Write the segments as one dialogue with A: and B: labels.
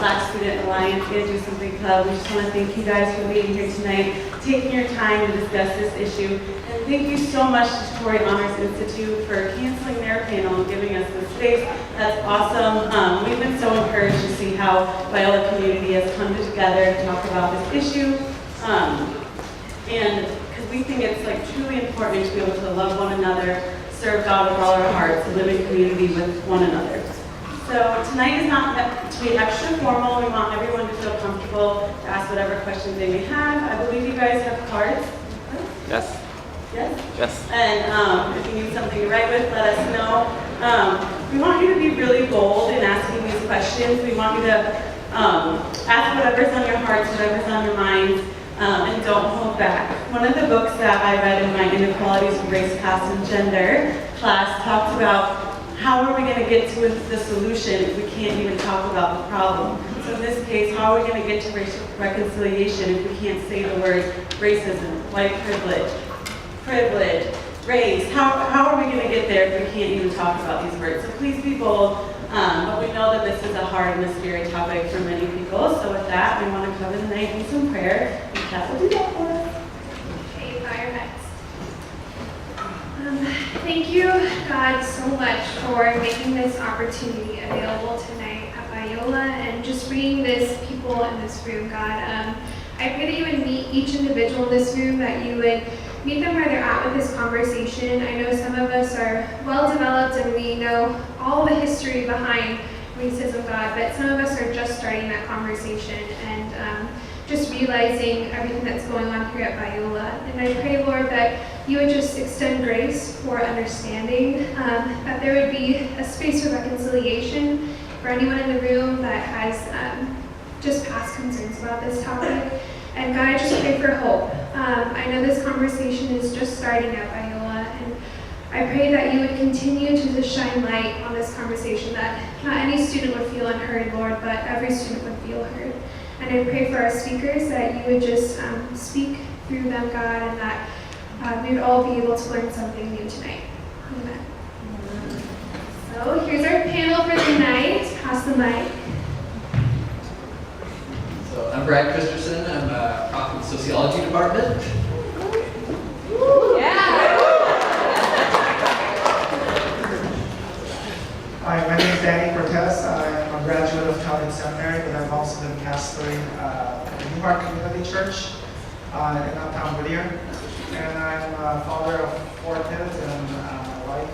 A: Black Student Alliance and Do Something Club. We just want to thank you guys for being here tonight, taking your time to discuss this issue. And thank you so much to Torrey Honors Institute for canceling their panel and giving us the space. That's awesome. We've been so encouraged to see how Biola community has come together to talk about this issue. And because we think it's like truly important to be able to love one another, serve God with all our hearts, and live in community with one another. So tonight is not meant to be extra formal. We want everyone to feel comfortable to ask whatever questions they may have. I believe you guys have cards.
B: Yes.
A: Yes?
B: Yes.
A: And if you need something to write with, let us know. We want you to be really bold in asking these questions. We want you to ask whatever's on your hearts, whatever's on your minds, and don't hold back. One of the books that I read in my Inequalities of Race, Class, and Gender class talked about how are we going to get to the solution if we can't even talk about the problem. So in this case, how are we going to get to racial reconciliation if we can't say the words racism, white privilege, race? How are we going to get there if we can't even talk about these words? So please be bold, but we know that this is a hard and a scary topic for many people. So with that, we want to cover the night in some prayer, and Kat will do that for us.
C: Okay, fire next. Thank you, God, so much for making this opportunity available tonight at Biola and just bringing this people in this room, God. I pray that you would meet each individual in this room, that you would meet them where they're at with this conversation. I know some of us are well developed and we know all the history behind racism, God, but some of us are just starting that conversation and just realizing everything that's going on here at Biola. And I pray, Lord, that you would just extend grace for understanding, that there would be a space for reconciliation for anyone in the room that has just past concerns about this topic. And God, I just pray for hope. I know this conversation is just starting at Biola, and I pray that you would continue to just shine light on this conversation, that not any student would feel unheard, Lord, but every student would feel heard. And I pray for our speakers that you would just speak through them, God, and that we would all be able to learn something new tonight. Amen. So here's our panel for the night. Pass the mic.
D: So I'm Brad Christensen. I'm off in the sociology department.
E: Hi, my name is Danny Cortez. I'm a graduate of Calvin Seminary, but I've also been pastoring the Newmark Community Church in downtown Whittier. And I'm a father of 4 kids and a wife.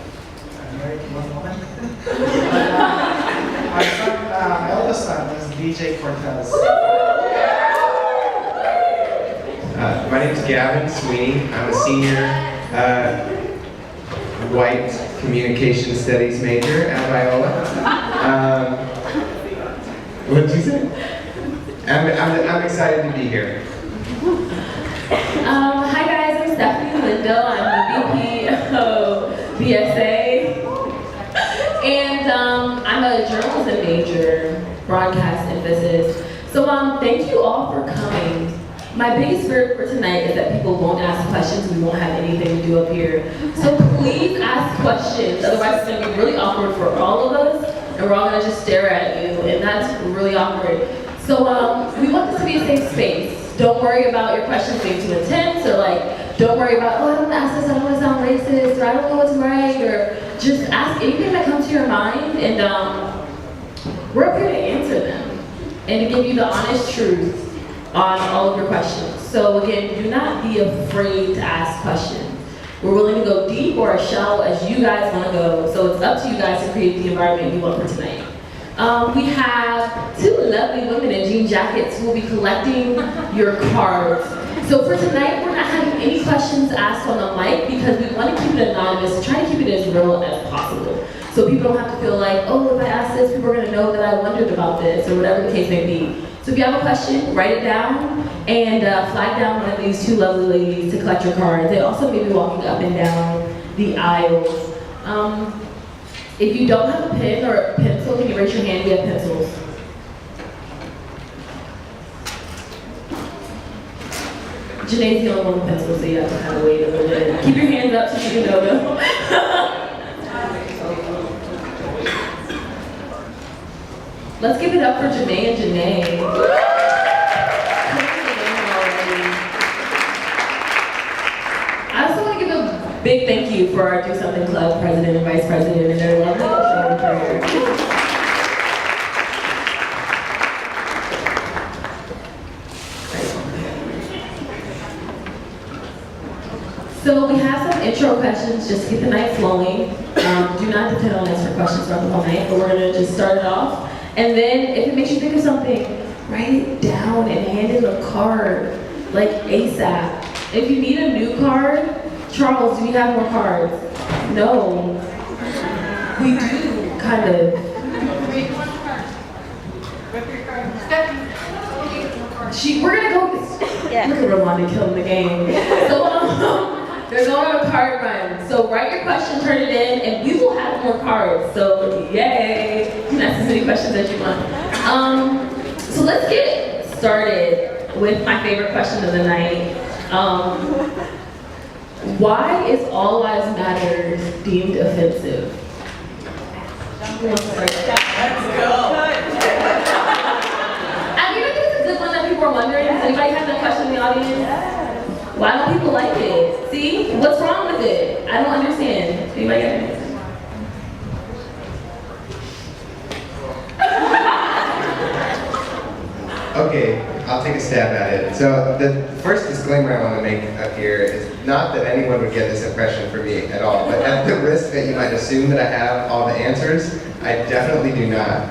E: I'm married to one woman. My eldest son is DJ Cortez.
F: My name is Gavin Sweeney. I'm a senior white communication studies major at Biola. What did you say? I'm excited to be here.
G: Hi guys, I'm Stephanie Lindo. I'm the VP of BSA. And I'm a journalism major, broadcast emphasis. So thank you all for coming. My biggest fear for tonight is that people won't ask questions. We won't have anything to do up here. So please ask questions. Otherwise it's gonna be really awkward for all of us, and we're all gonna just stare at you, and that's really awkward. So we want this to be a safe space. Don't worry about your questions being too intense, or like, don't worry about, oh, I don't want to ask this, I don't want to sound racist, or I don't know what to write, or just ask anything that comes to your mind, and we're up here to answer them, and to give you the honest truth on all of your questions. So again, do not be afraid to ask questions. We're willing to go deep or as shallow as you guys want to go, so it's up to you guys to create the environment you want for tonight. We have 2 lovely women in jean jackets who will be collecting your cards. So for tonight, we're not having any questions asked on the mic because we want to keep it anonymous and try to keep it as real as possible. So people don't have to feel like, oh, if I ask this, people are going to know that I wondered about this, or whatever the case may be. So if you have a question, write it down and flag down one of these 2 lovely ladies to collect your cards. They also may be walking up and down the aisles. If you don't have a pen or a pencil, can you raise your hand? We have pencils. Janae's the only one with pencils, so you have to kind of wait a little bit. Keep your hands up so you can know them. Let's give it up for Janae and Janae. I also want to give a big thank you for our Do Something Club president and vice president and their lovely opening prayer. So we have some intro questions just to get the night flowing. Do not depend on us for questions throughout the whole night, but we're gonna just start it off. And then if it makes you think of something, write it down and hand in a card, like ASAP. If you need a new card, Charles, do you have more cards? No. We do, kind of. We're gonna go, look at Rolanda killing the game. So they're going on a card run. So write your question, turn it in, and we will have more cards. So yay, you can ask as many questions as you want. So let's get started with my favorite question of the night. Why is All Lives Matter deemed offensive?
A: Let's go.
G: I think it's a good one that people are wondering. Does anybody have that question in the audience? Why don't people like it? See? What's wrong with it? I don't understand. Anybody got an answer?
F: Okay, I'll take a stab at it. So the first disclaimer I want to make up here is not that anyone would get this impression from me at all, but at the risk that you might assume that I have all the answers, I definitely do not.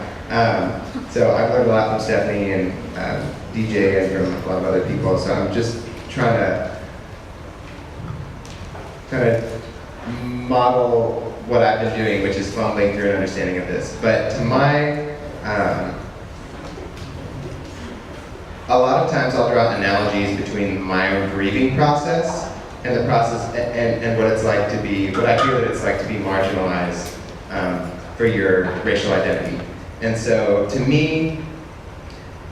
F: So I've learned a lot from Stephanie and DJ and from a lot of other people, so I'm just trying to kind of model what I've been doing, which is fumbling through an understanding of this. But to my a lot of times I'll draw analogies between my own grieving process and the process and what it's like to be, what I feel that it's like to be marginalized for your racial identity. And so to me,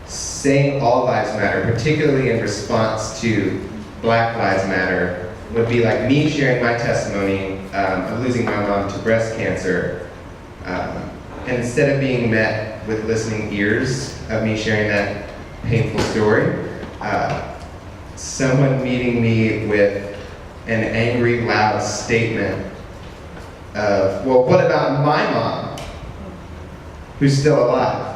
F: saying all lives matter, particularly in response to Black Lives Matter, would be like me sharing my testimony of losing my mom to breast cancer. And instead of being met with listening ears of me sharing that painful story, someone meeting me with an angry, loud statement of, well, what about my mom, who's still alive?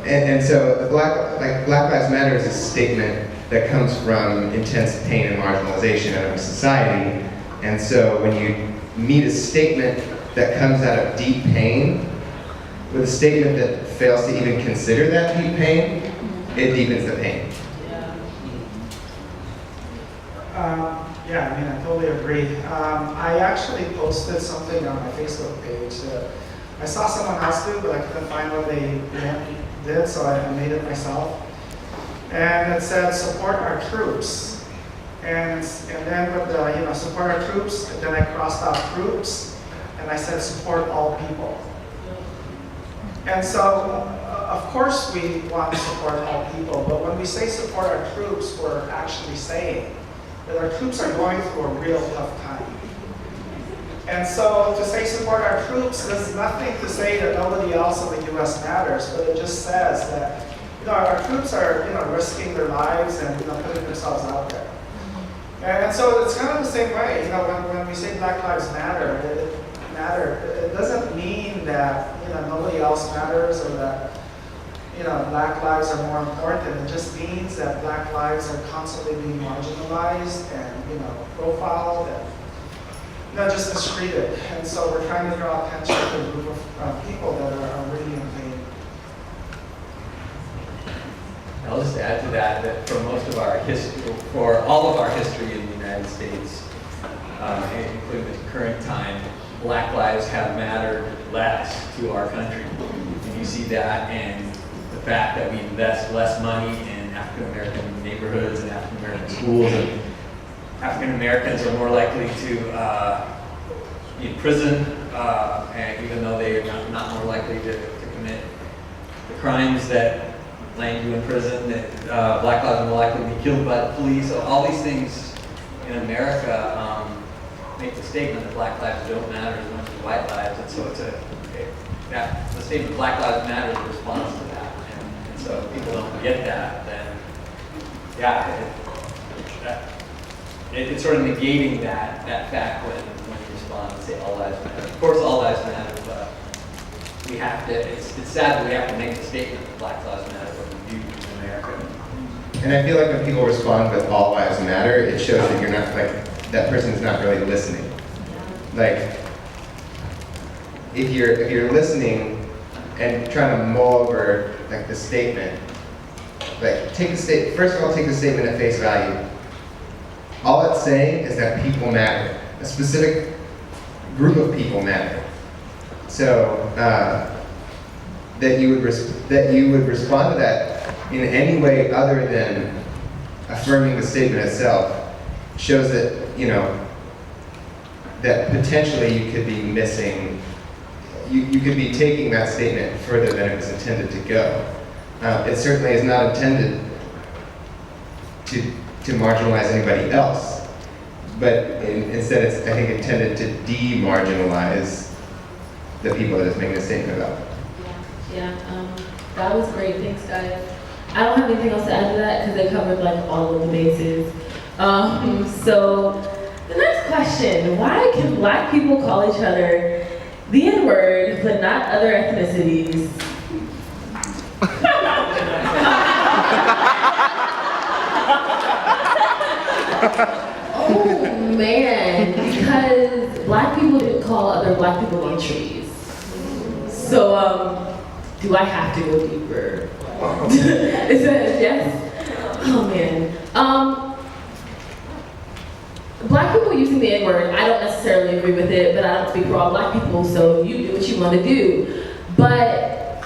F: And so the Black Lives Matter is a statement that comes from intense pain and marginalization in our society. And so when you meet a statement that comes out of deep pain, with a statement that fails to even consider that deep pain, it deepens the pain.
E: Yeah, I mean, I totally agree. I actually posted something on my Facebook page. I saw someone else do, but I couldn't find what they did, so I made it myself. And it said, support our troops. And then with the, support our troops, and then I crossed out troops, and I said, support all people. And so, of course we want to support all people, but when we say support our troops, we're actually saying that our troops are going through a real tough time. And so to say support our troops is nothing to say that nobody else in the U.S. matters, but it just says that our troops are risking their lives and putting themselves out there. And so it's kind of the same way. When we say Black Lives Matter, it doesn't mean that nobody else matters or that Black lives are more important. It just means that Black lives are constantly being marginalized and profiled and just mistreated. And so we're trying to draw attention to a group of people that are really in pain.
D: I'll just add to that for most of our history, for all of our history in the United States, including the current time, Black lives have mattered less to our country. And you see that in the fact that we invest less money in African American neighborhoods and African American schools, and African Americans are more likely to be in prison, and even though they are not more likely to commit the crimes that land you in prison, that Black lives are more likely to be killed by the police. So all these things in America, make the statement that Black lives don't matter as much as white lives, and so the statement Black Lives Matter is a response to that. And so if people don't get that, then it's sort of negating that fact when you respond and say all lives matter. Of course, all lives matter, but we have to. It's sad that we have to make the statement that Black lives matter, but we do in America.
F: And I feel like when people respond with all lives matter, it shows that you're not, like, that person's not really listening. Like, if you're listening and trying to mull over, like, the statement, like, first of all, take the statement at face value. All it's saying is that people matter. A specific group of people matter. So, that you would respond to that in any way other than affirming the statement itself shows that, that potentially you could be missing, you could be taking that statement further than it was intended to go. It certainly is not intended to marginalize anybody else, but instead it's, I think, intended to de-marginalize the people that it's making a statement about.
G: Yeah, that was great. Thanks, guys. I don't have anything else to add to that because they covered like all of the bases. So the next question: why can Black people call each other the N-word but not other ethnicities? Oh man, because Black people didn't call other Black people on trees. So do I have to go deeper? Is that yes? Oh man. Black people using the N-word, I don't necessarily agree with it, but I don't speak for all Black people, so you do what you want to do. But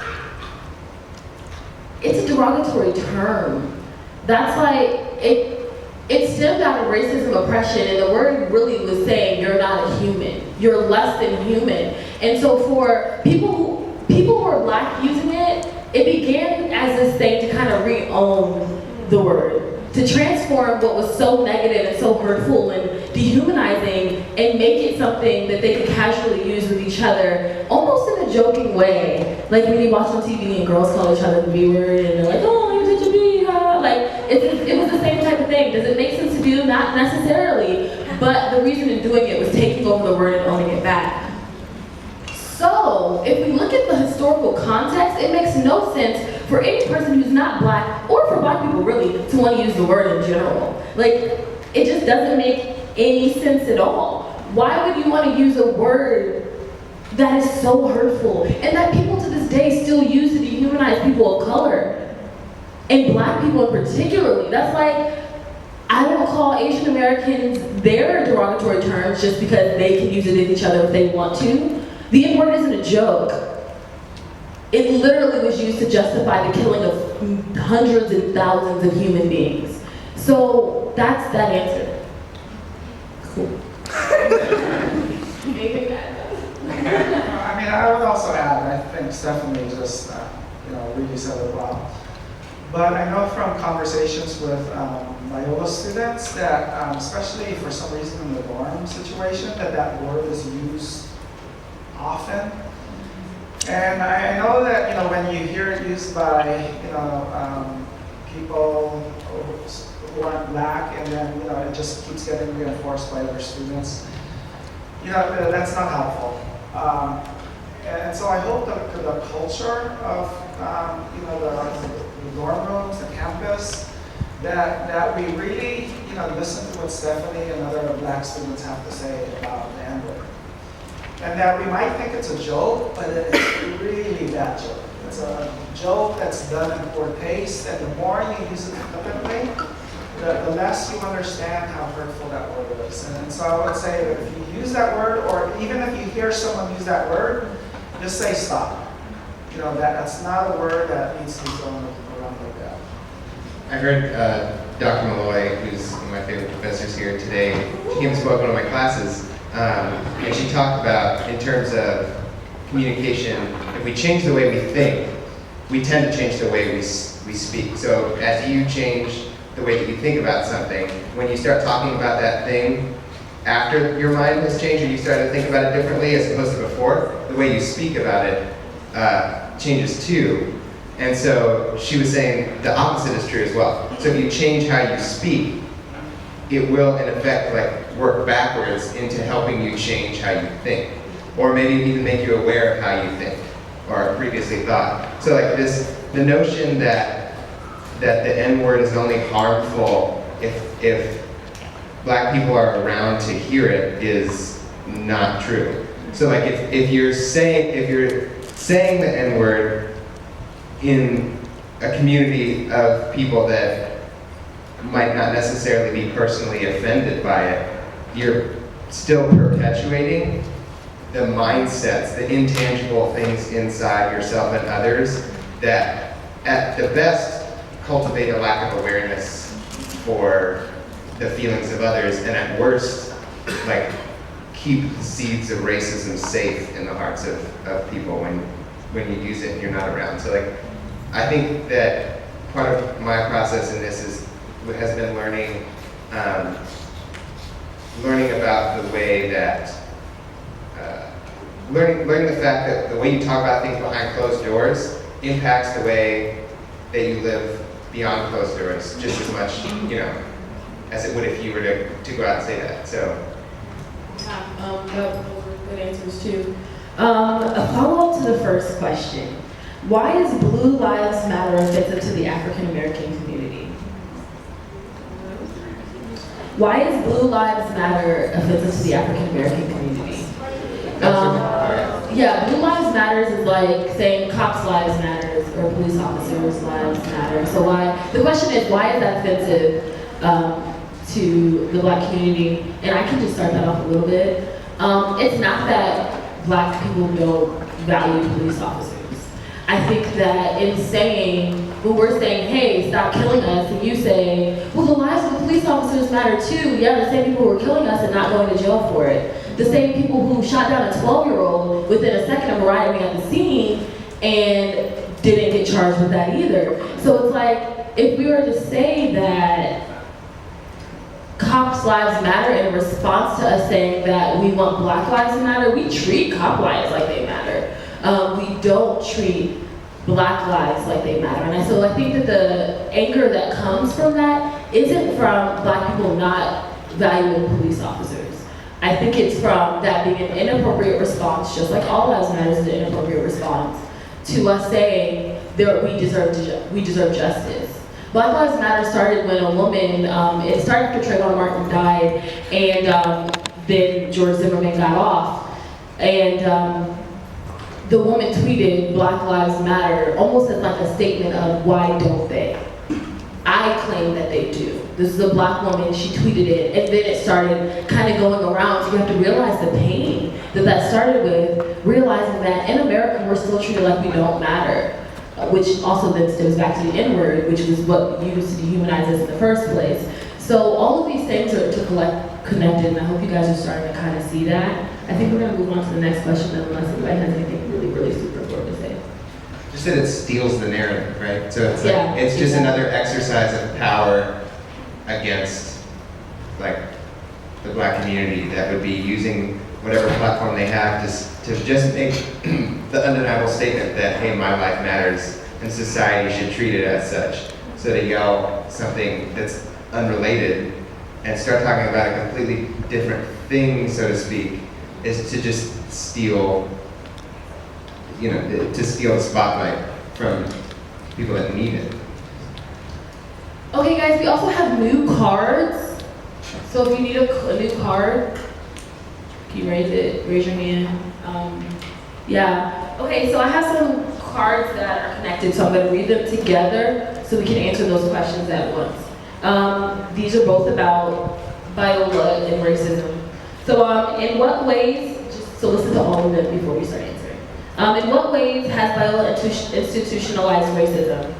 G: it's a derogatory term. That's like, it stemmed out of racism, oppression, and the word really was saying you're not a human. You're less than human. And so for people who are Black using it, it began as this thing to kind of re-own the word, to transform what was so negative and so hurtful and dehumanizing and make it something that they could casually use with each other, almost in a joking way. Like when you watch on TV and girls call each other the B word and they're like, oh, you're such a B, huh? Like, it was the same type of thing. Does it make sense to do? Not necessarily, but the reason in doing it was taking over the word and owning it back. So, if we look at the historical context, it makes no sense for any person who's not Black, or for Black people really, to want to use the word in general. Like, it just doesn't make any sense at all. Why would you want to use a word that is so hurtful, and that people to this day still use to dehumanize people of color, and Black people in particularly? That's like, I don't call Asian Americans their derogatory terms just because they can use it in each other if they want to. The N-word isn't a joke. It literally was used to justify the killing of hundreds and thousands of human beings. So that's that answer. Cool. Anything to add?
E: I mean, I would also add, I think Stephanie just, really said it well. But I know from conversations with Biola students that, especially for some reason in the dorm situation, that word is used often. And I know that, when you hear it used by, people who aren't Black, and then, it just keeps getting reinforced by other students, that's not helpful. And so I hope that the culture of, the dorm rooms, the campus, that we really, listen to what Stephanie and other Black students have to say about the N-word. And that we might think it's a joke, but it's really bad joke. It's a joke that's done in poor taste, and the more you use it flippantly, the less you understand how hurtful that word is. And so I would say that if you use that word, or even if you hear someone use that word, just say stop. That's not a word that needs to be thrown around like that.
F: I heard Dr. Malloy, who's one of my favorite professors here today, she came and spoke in one of my classes, and she talked about, in terms of communication, if we change the way we think, we tend to change the way we speak. So as you change the way that you think about something, when you start talking about that thing after your mind has changed or you started to think about it differently as opposed to before, the way you speak about it changes too. And so she was saying the opposite is true as well. So if you change how you speak, it will in effect like work backwards into helping you change how you think. Or maybe even make you aware of how you think or previously thought. So like the notion that the N-word is only harmful if Black people are around to hear it is not true. So like if you're saying the N-word in a community of people that might not necessarily be personally offended by it, you're still perpetuating the mindsets, the intangible things inside yourself and others that at the best cultivate a lack of awareness for the feelings of others, and at worst, like keep the seeds of racism safe in the hearts of people when you use it and you're not around. So like, I think that part of my process in this has been learning about the way that learning the fact that the way you talk about things behind closed doors impacts the way that you live beyond closed doors just as much, as it would if you were to go out and say that. So.
G: Those were good answers too. A follow-up to the first question. Why is Blue Lives Matter offensive to the African American community? Why is Blue Lives Matter offensive to the African American community? Yeah, Blue Lives Matters is like saying cops' lives matters or police officers' lives matter. So the question is, why is that offensive to the Black community? And I can just start that off a little bit. It's not that Black people don't value police officers. I think that when we're saying, hey, stop killing us, and you say, well, the lives of the police officers matter too. Yeah, the same people who are killing us and not going to jail for it. The same people who shot down a 12-year-old within a second of arriving at the scene and didn't get charged with that either. So it's like, if we were to say that cops' lives matter in response to us saying that we want Black lives to matter, we treat cop lives like they matter. We don't treat Black lives like they matter. And so I think that the anger that comes from that isn't from Black people not valuing police officers. I think it's from that being an inappropriate response, just like all lives matter is an inappropriate response, to us saying that we deserve justice. Black Lives Matter started when a woman, it started after Trayvon Martin died, and then George Zimmerman got off, and the woman tweeted Black Lives Matter almost as like a statement of why don't they? I claim that they do. This is a Black woman, she tweeted it, and then it started kind of going around. So you have to realize the pain that started with, realizing that in America we're still treated like we don't matter, which also then stems back to the N-word, which was what used to dehumanize us in the first place. So all of these things are connected, and I hope you guys are starting to kind of see that. I think we're going to move on to the next question, unless anybody has anything really, really super important to say.
F: Just that it steals the narrative, right? So it's
G: Yeah,
F: like, it's just another exercise of power against like the Black community that would be using whatever platform they have to just make the undeniable statement that, hey, my life matters and society should treat it as such. So to yell something that's unrelated and start talking about a completely different thing, so to speak, is to just steal, to steal the spotlight from people that need it.
G: Okay guys, we also have new cards. So if you need a new card, can you raise your hand? Yeah. Okay, so I have some cards that are connected, so I'm going to read them together so we can answer those questions at once. These are both about Viola and racism. So in what ways, so listen to all of them before we start answering. In what ways has Viola institutionalized racism?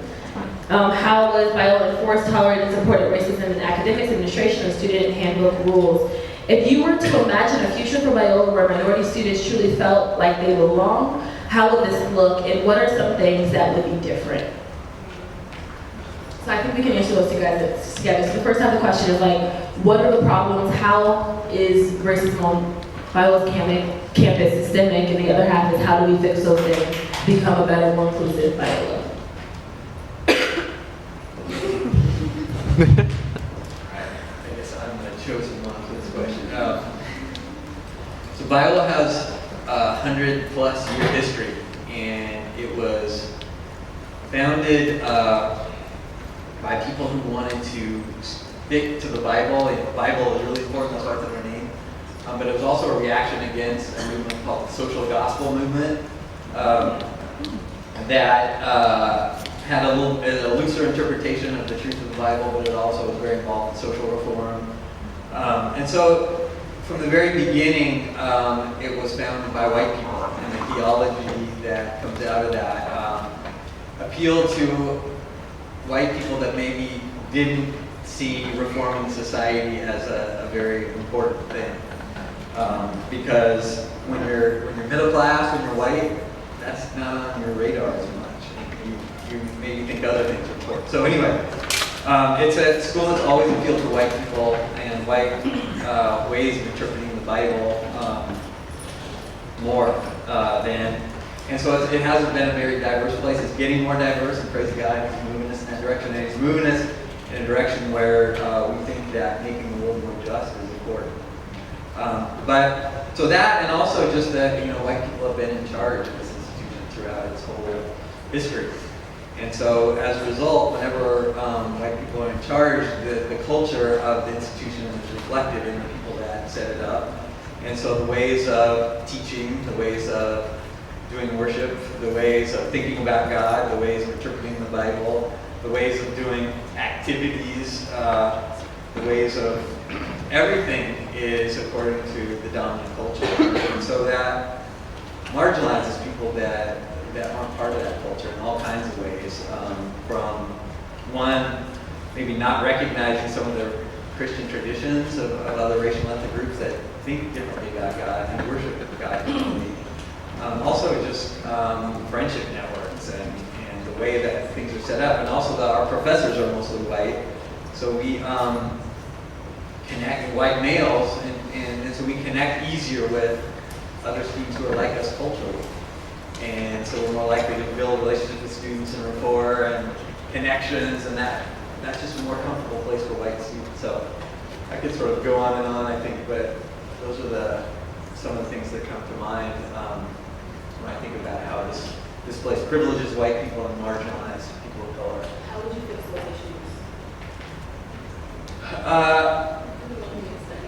G: How was Viola enforced, tolerated, and supported racism in academics, administration, and student handbook rules? If you were to imagine a future for Viola where minority students truly felt like they belong, how would this look, and what are some things that would be different? So I think we can answer those together. So the first half of the question is like, what are the problems? How is racism on Biola's campus systemic? And the other half is how do we fix those things to become a better, more inclusive Biola?
D: I guess I'm the chosen one for this question. So Biola has a 100+ year history, and it was founded by people who wanted to stick to the Bible. And the Bible is really important, that's why it's in our name. But it was also a reaction against a movement called the social gospel movement that had a looser interpretation of the truth of the Bible, but it also was very involved in social reform. And so from the very beginning, it was founded by white people, and the theology that comes out of that appealed to white people that maybe didn't see reforming society as a very important thing. Because when you're middle class, when you're white, that's not on your radar as much. You maybe think other things are important. So anyway, it's a school that's always appealed to white people and white ways of interpreting the Bible more than. And so it hasn't been a very diverse place. It's getting more diverse, and praise God, He's moving us in that direction. And He's moving us in a direction where we think that making the world more just is important. But so that, and also just that white people have been in charge of this institution throughout its whole history. And so as a result, whenever white people are in charge, the culture of the institution is reflected in the people that set it up. And so the ways of teaching, the ways of doing worship, the ways of thinking about God, the ways of interpreting the Bible, the ways of doing activities, the ways of everything is according to the dominant culture. And so that marginalizes people that aren't part of that culture in all kinds of ways. From one, maybe not recognizing some of the Christian traditions of other racial and ethnic groups that think differently about God and worship God differently. Also just friendship networks and the way that things are set up, and also that our professors are mostly white. So we connect white males, and so we connect easier with other students who are like us culturally. And so we're more likely to build relationships with students and rapport and connections, and that's just a more comfortable place for white students. So I could sort of go on and on, I think, but those are some of the things that come to mind when I think about how this place privileges white people and marginalizes people of color.
G: How would you fix those issues?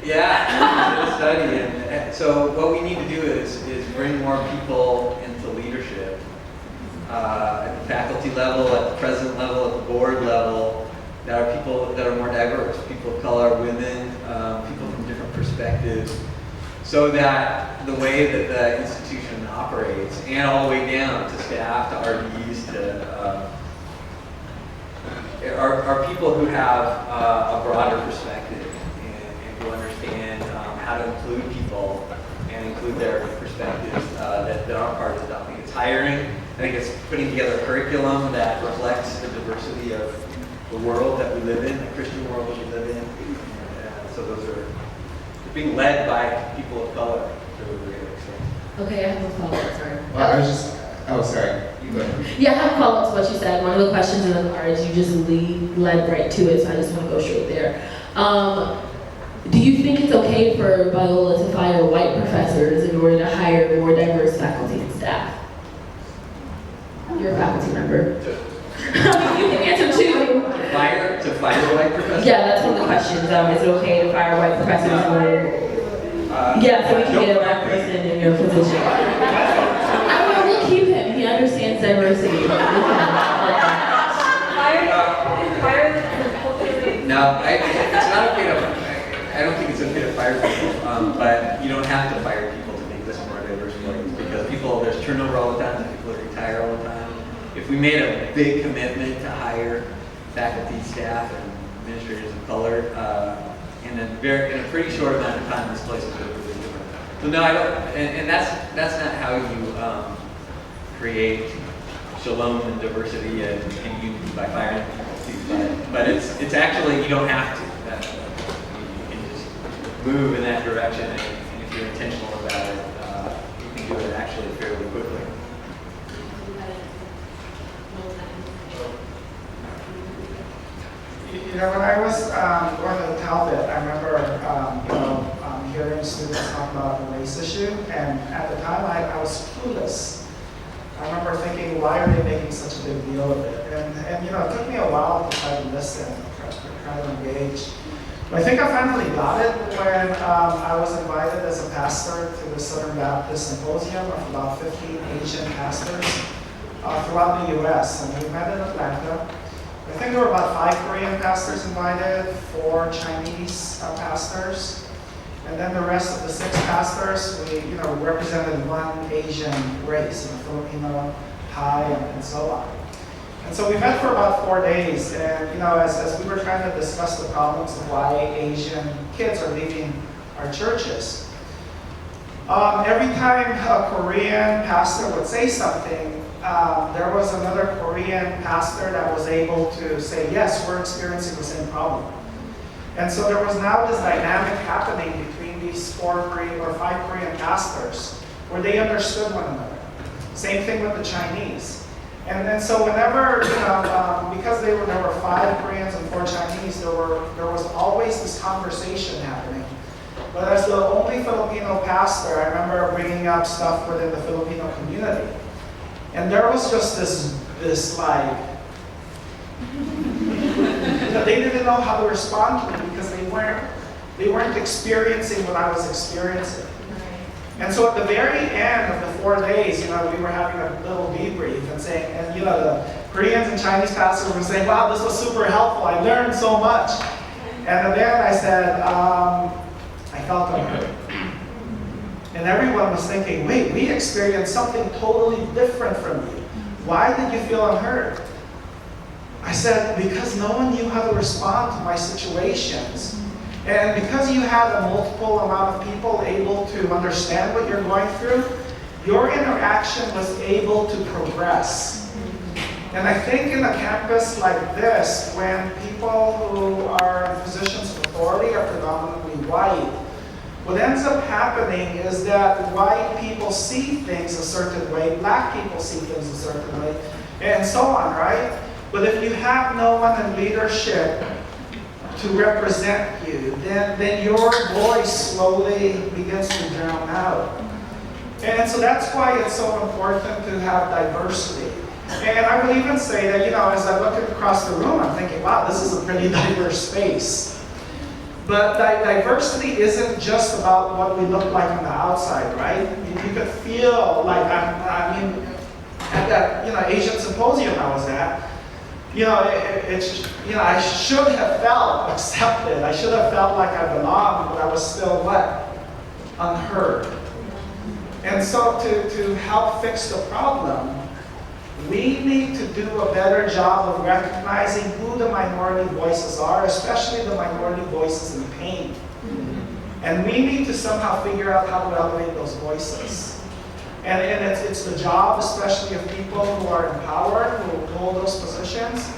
D: Yeah, study. And so what we need to do is bring more people into leadership at the faculty level, at the president level, at the board level, that are people that are more diverse, people of color, women, people from different perspectives, so that the way that the institution operates, and all the way down to staff, to RDs, are people who have a broader perspective and who understand how to include people and include their perspectives that aren't part of the stuff. It's hiring. I think it's putting together a curriculum that reflects the diversity of the world that we live in, the Christian world that we live in. So those are being led by people of color to a great extent.
G: Okay, I have a follow-up, sorry.
F: Well, sorry. You go ahead.
G: Yeah, I have a follow-up to what you said. One of the questions in the cards, you just led right to it, so I just want to go straight there. Do you think it's okay for Biola to fire white professors in order to hire more diverse faculty and staff? You're a faculty member. You can answer too.
D: To fire white professors?
G: Yeah, that's one of the questions. Is it okay to fire white professors in order? Yeah, so we can get a black person in your position. I don't know, we'll keep him. He understands diversity.
D: No, it's not okay to. I don't think it's okay to fire people, but you don't have to fire people to make this a more diverse place, because there's turnover all the time, and people retire all the time. If we made a big commitment to hire faculty, staff, and administrators of color in a pretty short amount of time, this place would look really different. So no, I don't, and that's not how you create shalom and diversity and unity by firing people. to, but it's actually, you don't have to. You can just move in that direction, and if you're intentional about it, you can do it actually fairly quickly.
E: You know, when I was going to Talbot, I remember hearing students talk about the race issue, and at the time I was clueless. I remember thinking, why are they making such a big deal of it? And you know, it took me a while to try to listen, try to engage. But I think I finally got it when I was invited as a pastor to the Southern Baptist Symposium of about 15 Asian pastors throughout the U.S. And we met in Atlanta. I think there were about 5 Korean pastors invited, 4 Chinese pastors, and then the rest of the 6 pastors, we represented one Asian race, Filipino, Thai, and so on. And so we met for about 4 days, and as we were trying to discuss the problems of why Asian kids are leaving our churches, every time a Korean pastor would say something, there was another Korean pastor that was able to say, yes, we're experiencing the same problem. And so there was now this dynamic happening between these 4 or 5 Korean pastors where they understood one another. Same thing with the Chinese. And then so whenever, because there were 5 Koreans and 4 Chinese, there was always this conversation happening. But as the only Filipino pastor, I remember bringing up stuff within the Filipino community. And there was just this like, they didn't know how to respond to me because they weren't experiencing what I was experiencing. And so at the very end of the 4 days, we were having a little debrief and saying, and the Koreans and Chinese pastors were saying, wow, this was super helpful. I learned so much. And at the end I said, I felt unheard. And everyone was thinking, wait, we experienced something totally different from you. Why did you feel unheard? I said, because no one knew how to respond to my situations. And because you had a multiple amount of people able to understand what you're going through, your interaction was able to progress. And I think in a campus like this, when people who are in positions of authority are predominantly white, what ends up happening is that white people see things a certain way, black people see things a certain way, and so on, right? But if you have no one in leadership to represent you, then your voice slowly begins to drown out. And so that's why it's so important to have diversity. And I would even say that, as I look across the room, I'm thinking, wow, this is a pretty diverse space. But diversity isn't just about what we look like on the outside, right? You could feel like, at that Asian symposium I was at, I should have felt accepted. I should have felt like I belonged, but I was still what? Unheard. And so to help fix the problem, we need to do a better job of recognizing who the minority voices are, especially the minority voices in pain. And we need to somehow figure out how to elevate those voices. And it's the job, especially of people who are in power, who hold those positions,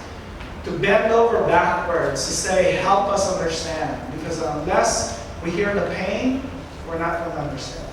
E: to bend over backwards to say, help us understand. Because unless we hear the pain, we're not going to understand.